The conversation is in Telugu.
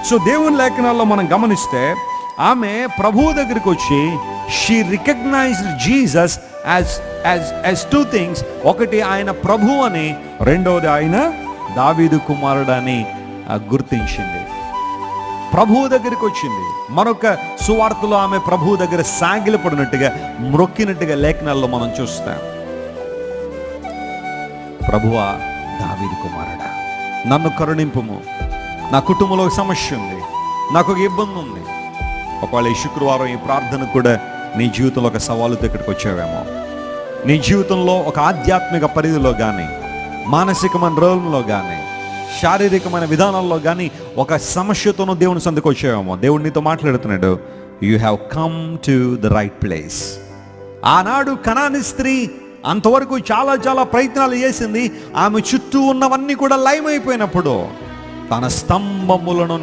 సో దేవుని లేఖనాల్లో మనం గమనిస్తే ఆమె ప్రభువు దగ్గరికి వచ్చి she recognised Jesus as two things. ఒకటి ఆయన ప్రభు అని, రెండవది ఆయన దావీదు కుమారుడు అని గుర్తించింది. ప్రభువు దగ్గరికి వచ్చింది. మరొక సువార్తలో ఆమె ప్రభువు దగ్గర సాగిలపడినట్టుగా, మ్రొక్కినట్టుగా లేఖనాల్లో మనం చూస్తాం. ప్రభువా, దావీదు కుమారుడా, నన్ను కరుణింపుము. నా కుటుంబంలో ఒక సమస్య ఉంది, నాకు ఒక ఇబ్బంది ఉంది. ఒకవేళ ఈ శుక్రవారం ఈ ప్రార్థన కూడా నీ జీవితంలో ఒక సవాలుతో ఇక్కడికి వచ్చావేమో. నీ జీవితంలో ఒక ఆధ్యాత్మిక పరిధిలో కానీ, మానసికమైన రోలంలో కానీ, శారీరకమైన విధానాల్లో కానీ ఒక సమస్యతోనూ దేవుని సందుకు వచ్చావేమో. దేవుడు నీతో మాట్లాడుతున్నాడు, you have come to the right place. ఆనాడు కనానీ స్త్రీ అంతవరకు చాలా ప్రయత్నాలు చేసింది. ఆమె చుట్టూ ఉన్నవన్నీ కూడా లయమైపోయినప్పుడు తన స్తంభములను